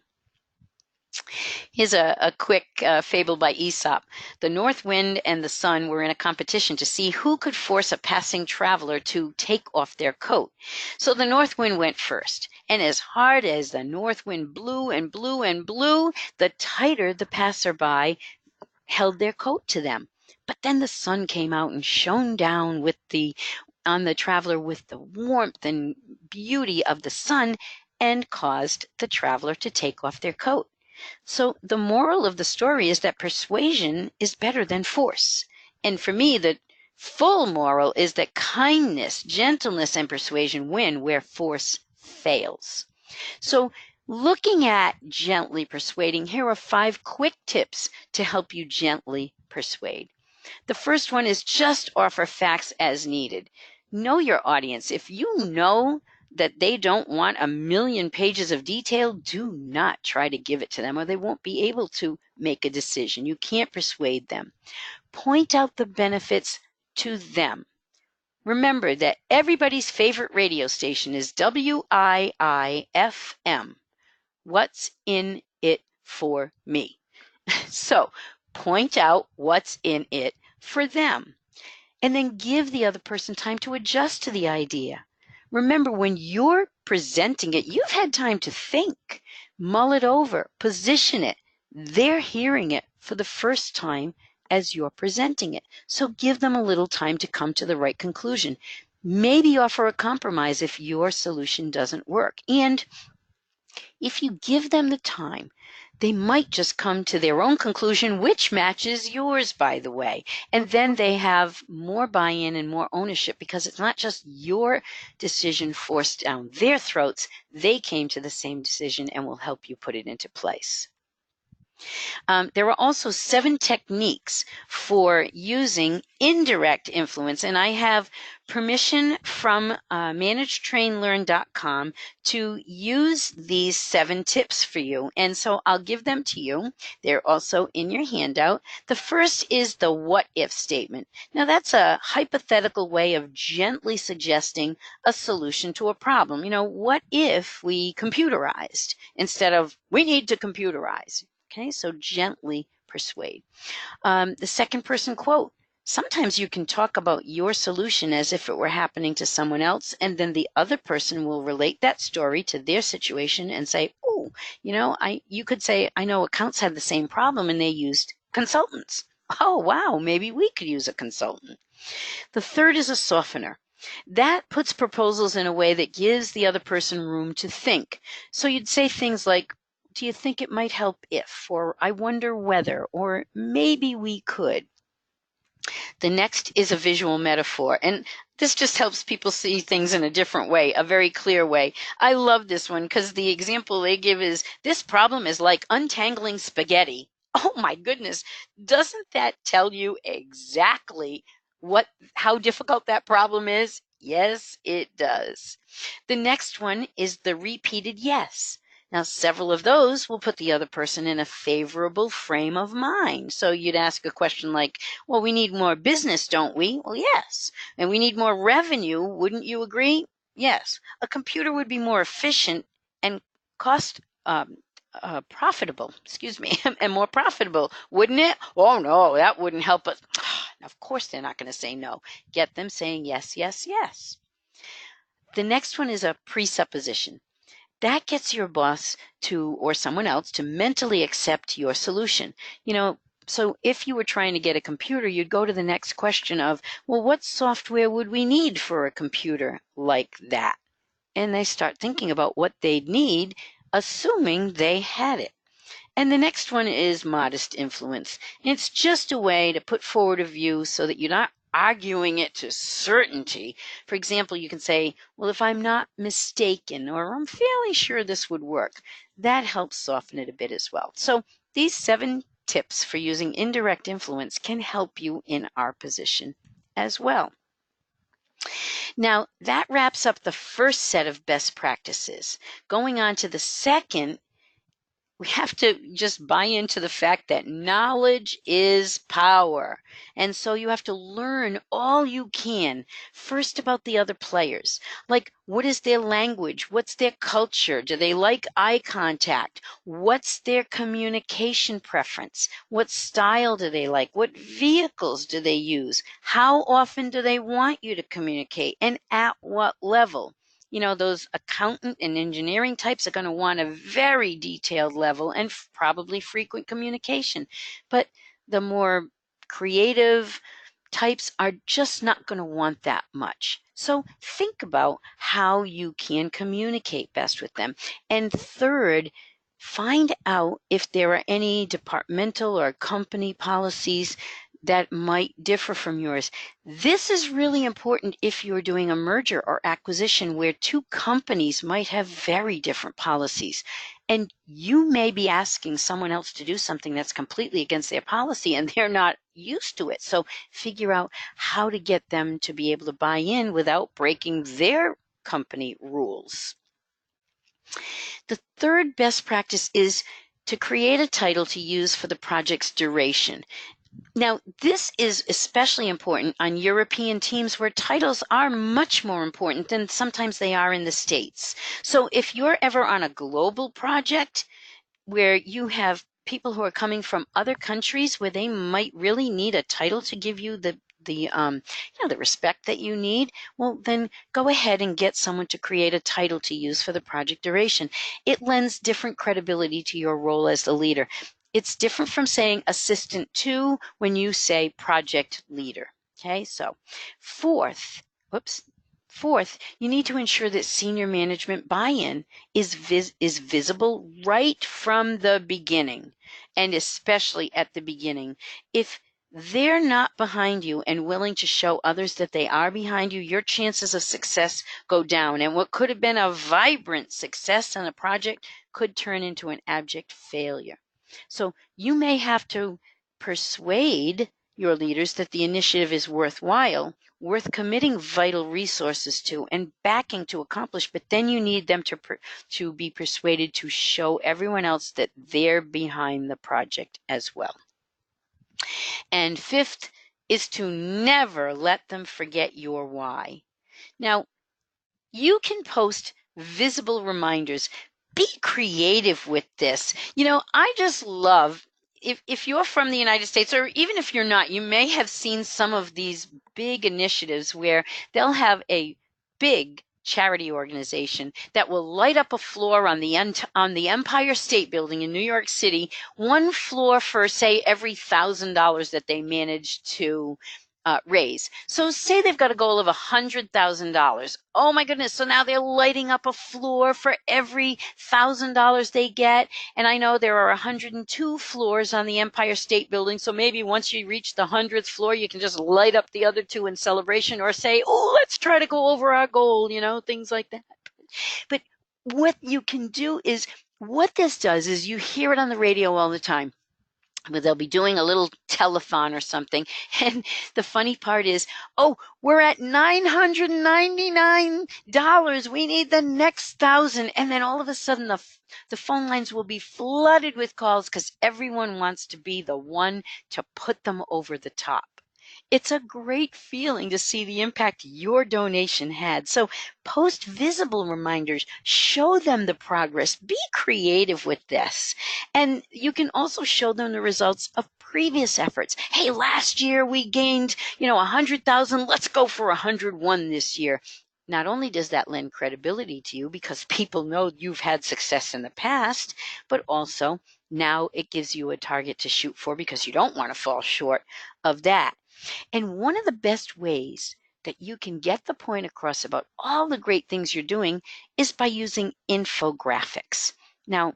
Here's a quick fable by Aesop. The north wind and the sun were in a competition to see who could force a passing traveler to take off their coat. So the north wind went first, and as hard as the north wind blew and blew and blew, the tighter the passerby held their coat to them. But then the sun came out and shone down on the traveler with the warmth and beauty of the sun and caused the traveler to take off their coat. So the moral of the story is that persuasion is better than force. And for me, the full moral is that kindness, gentleness, and persuasion win where force fails. So looking at gently persuading, here are 5 quick tips to help you gently persuade. The first one is just offer facts as needed. Know your audience. If you know that they don't want a million pages of detail, do not try to give it to them or they won't be able to make a decision. You can't persuade them. Point out the benefits to them. Remember that everybody's favorite radio station is WIIFM. What's in it for me? So point out what's in it for them. And then give the other person time to adjust to the idea. Remember, when you're presenting it, you've had time to think, mull it over, position it. They're hearing it for the first time as you're presenting it. So give them a little time to come to the right conclusion. Maybe offer a compromise if your solution doesn't work. And if you give them the time, they might just come to their own conclusion, which matches yours, by the way. And then they have more buy-in and more ownership because it's not just your decision forced down their throats. They came to the same decision and will help you put it into place. There are also 7 techniques for using indirect influence, and I have permission from manage-train-learn.com to use these 7 tips for you, and so I'll give them to you. They're also in your handout. The first is the what-if statement. Now, that's a hypothetical way of gently suggesting a solution to a problem. You know, what if we computerized instead of we need to computerize? Okay, so gently persuade. The second person quote. Sometimes you can talk about your solution as if it were happening to someone else, and then the other person will relate that story to their situation and say, oh, you know, you could say, I know accounts had the same problem and they used consultants. Oh, wow, maybe we could use a consultant. The third is a softener. That puts proposals in a way that gives the other person room to think. So you'd say things like, do you think it might help if, or I wonder whether, or maybe we could. The next is a visual metaphor, and this just helps people see things in a different way, a very clear way. I love this one because the example they give is this problem is like untangling spaghetti. Oh my goodness, doesn't that tell you exactly how difficult that problem is? Yes, it does. The next one is the repeated yes. Now, several of those will put the other person in a favorable frame of mind. So you'd ask a question like, well, we need more business, don't we? Well, yes. And we need more revenue, wouldn't you agree? Yes. A computer would be more efficient and cost profitable, excuse me, and more profitable, wouldn't it? Oh, no, that wouldn't help us. Of course, they're not going to say no. Get them saying yes, yes, yes. The next one is a presupposition. That gets your boss to, or someone else, to mentally accept your solution. So if you were trying to get a computer, you'd go to the next question of, well, what software would we need for a computer like that? And they start thinking about what they'd need, assuming they had it. And the next one is modest influence. It's just a way to put forward a view so that you're not arguing it to certainty. For example, you can say, well, if I'm not mistaken, or I'm fairly sure this would work. That helps soften it a bit as well. So these 7 tips for using indirect influence can help you in our position as well. Now, that wraps up the first set of best practices. Going on to the second, we have to just buy into the fact that knowledge is power. And so you have to learn all you can first about the other players. Like, what is their language? What's their culture? Do they like eye contact? What's their communication preference? What style do they like? What vehicles do they use? How often do they want you to communicate? And at what level? Those accountant and engineering types are going to want a very detailed level and probably frequent communication. But the more creative types are just not going to want that much. So think about how you can communicate best with them. And third, find out if there are any departmental or company policies that might differ from yours. This is really important if you're doing a merger or acquisition where 2 companies might have very different policies. And you may be asking someone else to do something that's completely against their policy and they're not used to it. So figure out how to get them to be able to buy in without breaking their company rules. The third best practice is to create a title to use for the project's duration. Now, this is especially important on European teams where titles are much more important than sometimes they are in the States. So if you're ever on a global project where you have people who are coming from other countries where they might really need a title to give you the respect that you need, well, then go ahead and get someone to create a title to use for the project duration. It lends different credibility to your role as the leader. It's different from saying assistant to when you say project leader. Okay, so fourth, you need to ensure that senior management buy-in is visible right from the beginning, and especially at the beginning. If they're not behind you and willing to show others that they are behind you, your chances of success go down. And what could have been a vibrant success on a project could turn into an abject failure. So you may have to persuade your leaders that the initiative is worthwhile, worth committing vital resources to and backing to accomplish, but then you need them to be persuaded to show everyone else that they're behind the project as well. And fifth is to never let them forget your why. Now, you can post visible reminders. Be creative with this. I just love, if you're from the United States, or even if you're not, you may have seen some of these big initiatives where they'll have a big charity organization that will light up a floor on the Empire State Building in New York City, one floor for, say, every $1,000 that they manage to raise. So say they've got a goal of $100,000. Oh my goodness. So now they're lighting up a floor for every $1,000 they get. And I know there are 102 floors on the Empire State Building. So maybe once you reach the 100th floor, you can just light up the other two in celebration, or say, oh, let's try to go over our goal, things like that. But what you can do is, what this does is, you hear it on the radio all the time, but they'll be doing a little telethon or something. And the funny part is, oh, we're at $999. We need the next 1,000. And then all of a sudden the phone lines will be flooded with calls because everyone wants to be the one to put them over the top. It's a great feeling to see the impact your donation had. So post visible reminders, show them the progress, be creative with this. And you can also show them the results of previous efforts. Hey, last year we gained, 100,000. Let's go for 101 this year. Not only does that lend credibility to you because people know you've had success in the past, but also now it gives you a target to shoot for because you don't want to fall short of that. And one of the best ways that you can get the point across about all the great things you're doing is by using infographics. Now,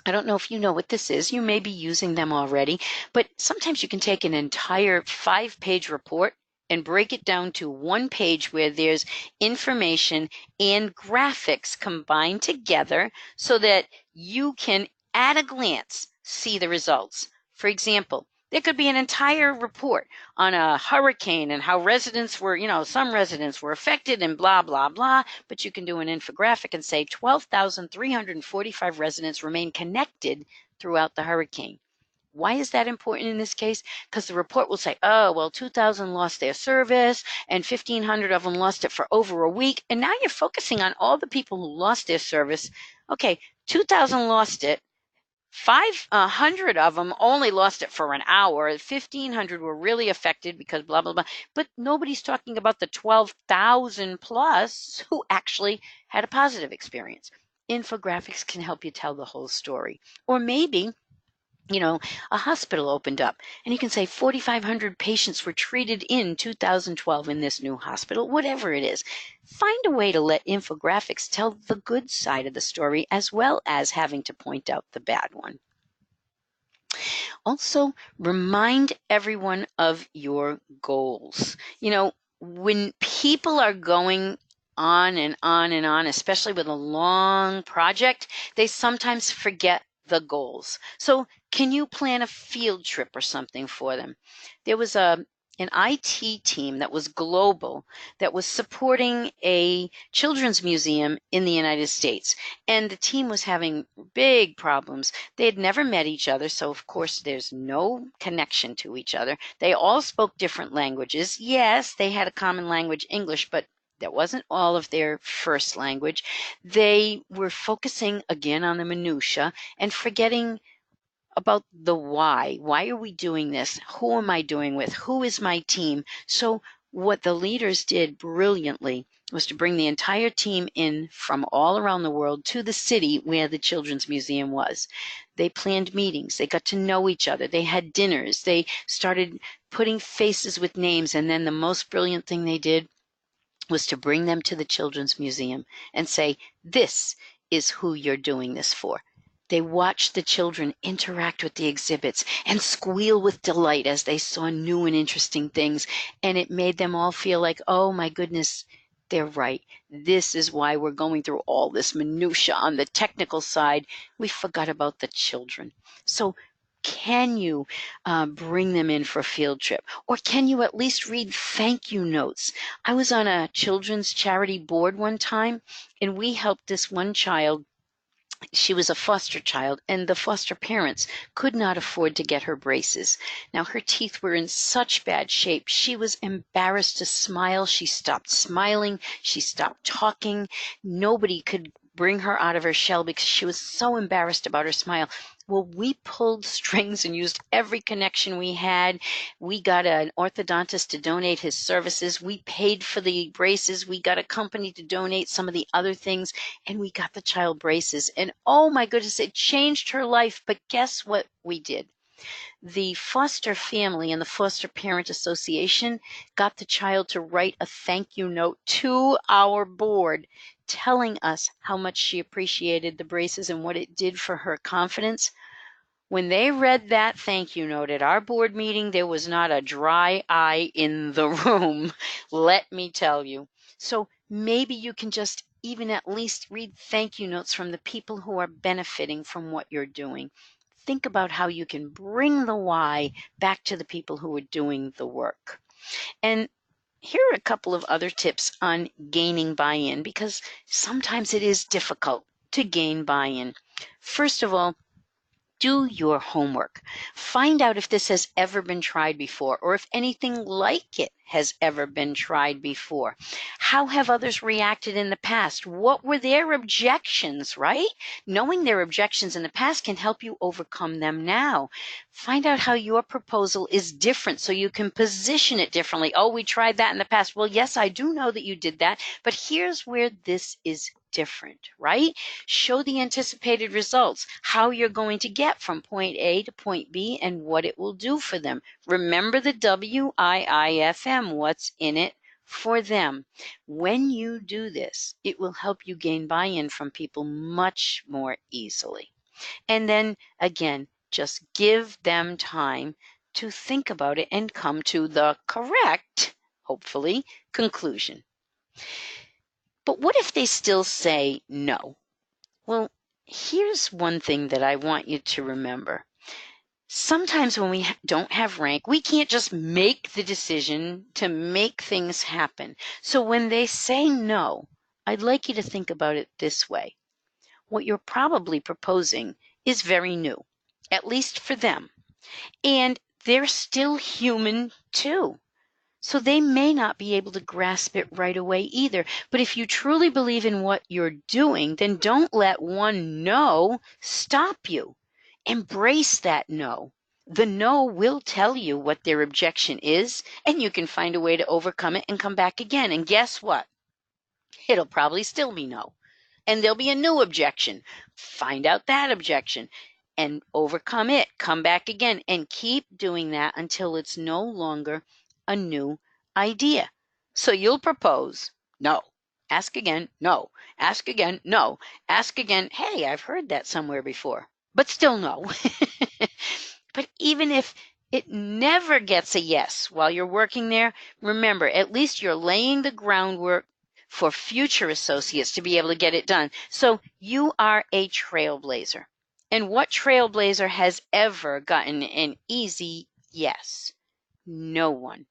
I don't know if you know what this is. You may be using them already, but sometimes you can take an entire 5-page report and break it down to one page where there's information and graphics combined together so that you can, at a glance, see the results. For example, there could be an entire report on a hurricane and how residents were, some residents were affected and blah, blah, blah. But you can do an infographic and say 12,345 residents remain connected throughout the hurricane. Why is that important in this case? Because the report will say, oh, well, 2,000 lost their service and 1,500 of them lost it for over a week. And now you're focusing on all the people who lost their service. Okay, 2,000 lost it. 500 of them only lost it for an hour. 1,500 were really affected because blah, blah, blah. But nobody's talking about the 12,000 plus who actually had a positive experience. Infographics can help you tell the whole story. Or maybe, a hospital opened up and you can say 4,500 patients were treated in 2012 in this new hospital, whatever it is. Find a way to let infographics tell the good side of the story as well as having to point out the bad one. Also, remind everyone of your goals. When people are going on and on and on, especially with a long project, they sometimes forget the goals. So can you plan a field trip or something for them? There was an IT team that was global that was supporting a children's museum in the United States. And the team was having big problems. They had never met each other, so of course there's no connection to each other. They all spoke different languages. Yes, they had a common language, English, but that wasn't all of their first language. They were focusing again on the minutia and forgetting about the why. Why are we doing this? Who am I doing with? Who is my team? So what the leaders did brilliantly was to bring the entire team in from all around the world to the city where the Children's Museum was. They planned meetings. They got to know each other. They had dinners. They started putting faces with names. And then the most brilliant thing they did was to bring them to the Children's Museum and say, this is who you're doing this for. They watched the children interact with the exhibits and squeal with delight as they saw new and interesting things. And it made them all feel like, oh my goodness, they're right. This is why we're going through all this minutia on the technical side. We forgot about the children. So can you bring them in for a field trip? Or can you at least read thank you notes? I was on a children's charity board one time, and we helped this one child. She was a foster child, and the foster parents could not afford to get her braces. Now, her teeth were in such bad shape, she was embarrassed to smile. She stopped smiling. She stopped talking. Nobody could bring her out of her shell because she was so embarrassed about her smile. Well, we pulled strings and used every connection we had. We got an orthodontist to donate his services. We paid for the braces. We got a company to donate some of the other things, and we got the child braces. And oh my goodness, it changed her life. But guess what we did? the foster family and the foster parent association got the child to write a thank you note to our board telling us how much she appreciated the braces and what it did for her confidence. When they read that thank you note at our board meeting, there was not a dry eye in the room, let me tell you. So maybe you can just even at least read thank you notes from the people who are benefiting from what you're doing. Think about how you can bring the why back to the people who are doing the work. And here are a couple of other tips on gaining buy-in, because sometimes it is difficult to gain buy-in. First of all, do your homework. Find out if this has ever been tried before, or if anything like it has ever been tried before. How have others reacted in the past? What were their objections, right? Knowing their objections in the past can help you overcome them now. Find out how your proposal is different so you can position it differently. Oh, we tried that in the past. Well, yes, I do know that you did that, but here's where this is different, right? Show the anticipated results, how you're going to get from point A to point B and what it will do for them. Remember the WIIFM, what's in it for them. When you do this, it will help you gain buy-in from people much more easily. And then again, just give them time to think about it and come to the correct, hopefully, conclusion. But what if they still say no? Well, here's one thing that I want you to remember. Sometimes when we don't have rank, we can't just make the decision to make things happen. So when they say no, I'd like you to think about it this way. What you're probably proposing is very new, at least for them. And they're still human too. So they may not be able to grasp it right away either. But if you truly believe in what you're doing, then don't let one no stop you. Embrace that no. The no will tell you what their objection is, and you can find a way to overcome it and come back again. And guess what? It'll probably still be no. And there'll be a new objection. Find out that objection and overcome it. Come back again and keep doing that until it's no longer a new idea. So you'll propose, no. Ask again, no. Ask again, no. Ask again, hey, I've heard that somewhere before, but still no. But even if it never gets a yes while you're working there, remember, at least you're laying the groundwork for future associates to be able to get it done. So you are a trailblazer. And what trailblazer has ever gotten an easy yes? No one.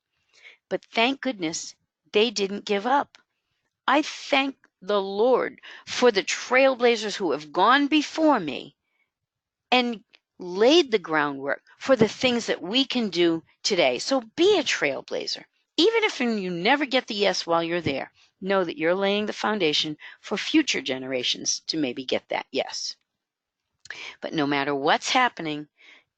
But thank goodness they didn't give up. I thank the Lord for the trailblazers who have gone before me and laid the groundwork for the things that we can do today. So be a trailblazer. Even if you never get the yes while you're there, know that you're laying the foundation for future generations to maybe get that yes. But no matter what's happening,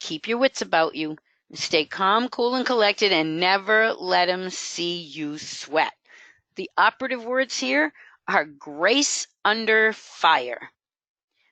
keep your wits about you. Stay calm, cool, and collected, and never let them see you sweat. The operative words here are grace under fire.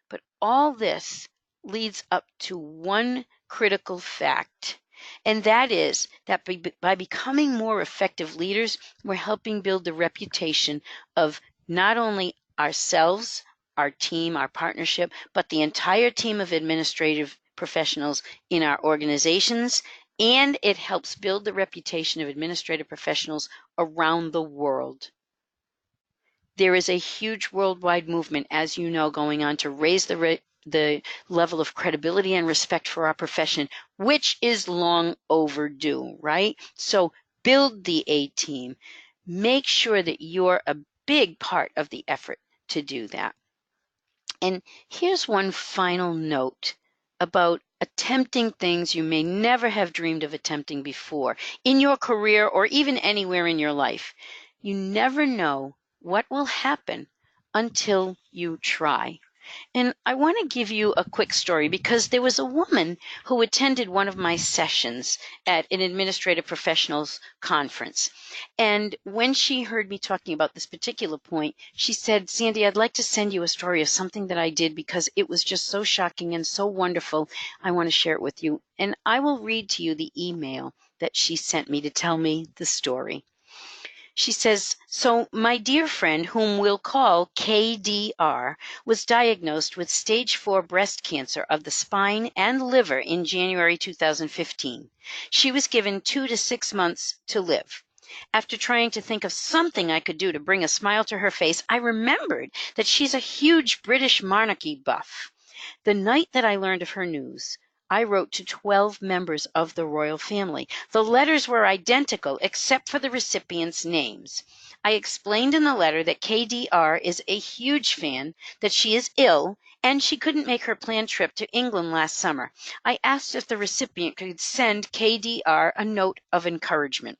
But all this leads up to one critical fact, and that is that by becoming more effective leaders, we're helping build the reputation of not only ourselves, our team, our partnership, but the entire team of administrative professionals in our organizations, and it helps build the reputation of administrative professionals around the world. There is a huge worldwide movement, as you know, going on to raise the level of credibility and respect for our profession, which is long overdue, right? So build the A team. Make sure that you're a big part of the effort to do that. And here's one final note about attempting things you may never have dreamed of attempting before in your career or even anywhere in your life. You never know what will happen until you try. And I want to give you a quick story because there was a woman who attended one of my sessions at an administrative professionals conference. And when she heard me talking about this particular point, she said, Sandy, I'd like to send you a story of something that I did because it was just so shocking and so wonderful. I want to share it with you. And I will read to you the email that she sent me to tell me the story. She says, so my dear friend, whom we'll call KDR, was diagnosed with stage 4 breast cancer of the spine and liver in January 2015. She was given 2 to 6 months to live. After trying to think of something I could do to bring a smile to her face, I remembered that she's a huge British monarchy buff. The night that I learned of her news, I wrote to 12 members of the royal family. The letters were identical except for the recipients' names. I explained in the letter that KDR is a huge fan, that she is ill, and she couldn't make her planned trip to England last summer. I asked if the recipient could send KDR a note of encouragement.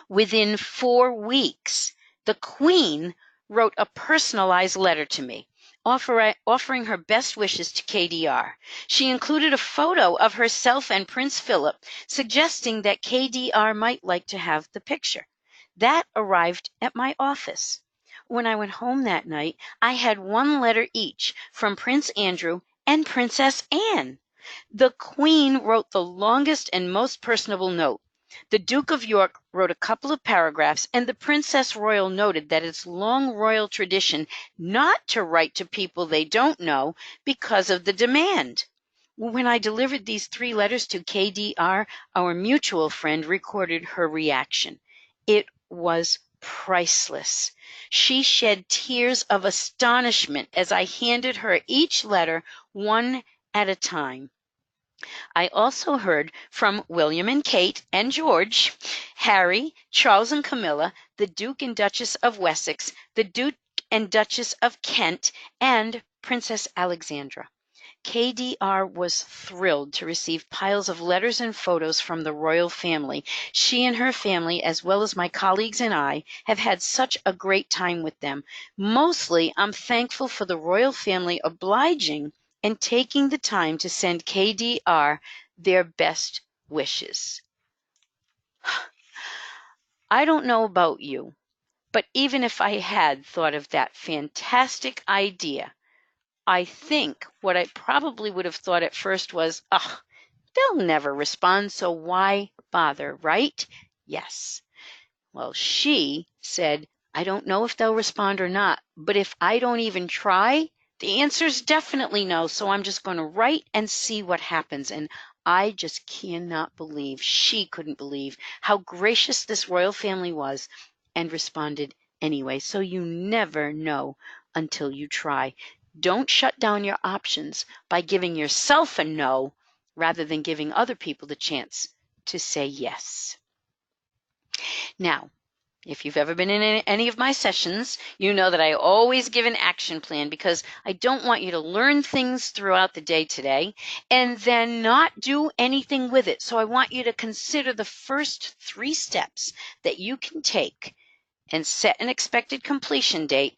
Within 4 weeks, the Queen wrote a personalized letter to me, offering her best wishes to KDR. She included a photo of herself and Prince Philip, suggesting that KDR might like to have the picture. That arrived at my office. When I went home that night, I had 1 letter each from Prince Andrew and Princess Anne. The Queen wrote the longest and most personable note. The Duke of York wrote a couple of paragraphs, and the Princess Royal noted that it's long royal tradition not to write to people they don't know because of the demand. When I delivered these 3 letters to KDR, our mutual friend recorded her reaction. It was priceless. She shed tears of astonishment as I handed her each letter one at a time. I also heard from William and Kate and George, Harry, Charles and Camilla, the Duke and Duchess of Wessex, the Duke and Duchess of Kent, and Princess Alexandra. KDR was thrilled to receive piles of letters and photos from the royal family. She and her family, as well as my colleagues and I, have had such a great time with them. Mostly, I'm thankful for the royal family obliging and taking the time to send KDR their best wishes. I don't know about you, but even if I had thought of that fantastic idea, I think what I probably would have thought at first was, ugh, they'll never respond, so why bother, right? Yes. Well, she said, I don't know if they'll respond or not, but if I don't even try, the answer's definitely no, so I'm just going to write and see what happens. And I just cannot believe, she couldn't believe how gracious this royal family was and responded anyway. So you never know until you try. Don't shut down your options by giving yourself a no rather than giving other people the chance to say yes. Now, if you've ever been in any of my sessions, you know that I always give an action plan because I don't want you to learn things throughout the day today and then not do anything with it. So I want you to consider the first 3 steps that you can take and set an expected completion date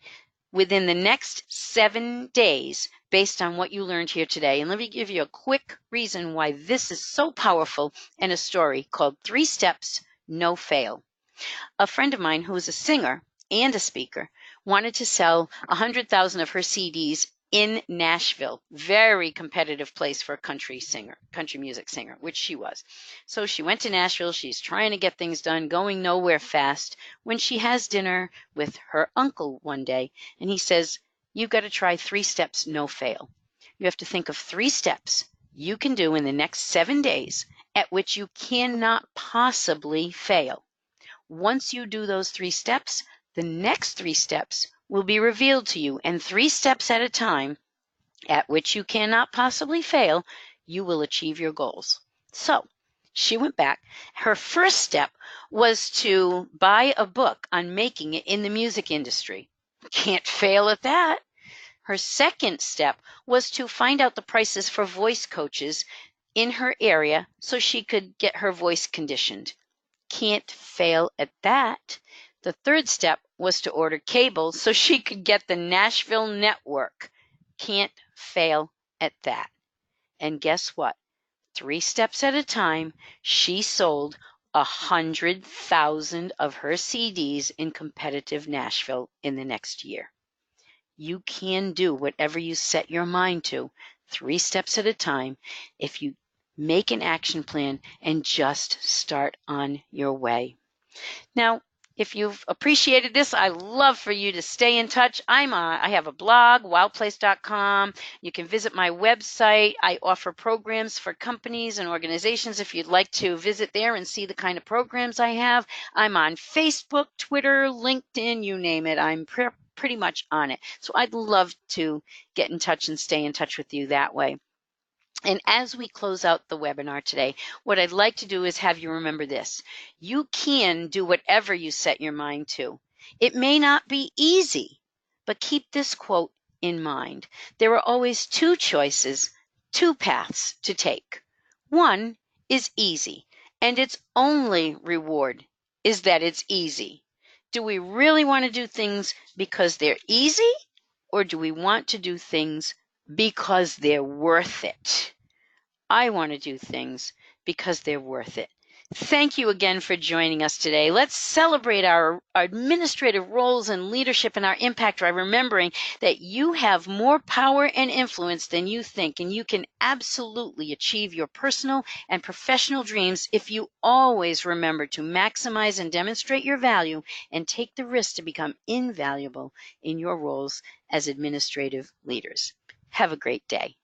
within the next 7 days based on what you learned here today. And let me give you a quick reason why this is so powerful in a story called 3 Steps, No Fail. A friend of mine who is a singer and a speaker wanted to sell 100,000 of her CDs in Nashville, very competitive place for a country music singer, which she was. So she went to Nashville. She's trying to get things done, going nowhere fast, when she has dinner with her uncle one day. And he says, you've got to try 3 steps, no fail. You have to think of 3 steps you can do in the next 7 days at which you cannot possibly fail. Once you do those 3 steps, the next 3 steps will be revealed to you, and 3 steps at a time, at which you cannot possibly fail, you will achieve your goals. So she went back. Her first step was to buy a book on making it in the music industry. Can't fail at that. Her second step was to find out the prices for voice coaches in her area so she could get her voice conditioned. Can't fail at that. The third step was to order cable so she could get the Nashville network. can't fail at that. And guess what? 3 steps at a time, she sold 100,000 of her CDs in competitive Nashville in the next year. You can do whatever you set your mind to, 3 steps at a time, if you make an action plan and just start on your way. Now, if you've appreciated this, I love for you to stay in touch. I have a blog, wowplace.com. You can visit my website. I offer programs for companies and organizations if you'd like to visit there and see the kind of programs I have. I'm on Facebook, Twitter, LinkedIn, you name it. I'm pretty much on it. So I'd love to get in touch and stay in touch with you that way. And as we close out the webinar today, what I'd like to do is have you remember this. You can do whatever you set your mind to. It may not be easy, but keep this quote in mind. There are always 2 choices, 2 paths to take. One is easy, and its only reward is that it's easy. Do we really want to do things because they're easy, or do we want to do things because they're worth it? I want to do things because they're worth it. Thank you again for joining us today. Let's celebrate our administrative roles and leadership and our impact by remembering that you have more power and influence than you think, and you can absolutely achieve your personal and professional dreams if you always remember to maximize and demonstrate your value and take the risk to become invaluable in your roles as administrative leaders. Have a great day.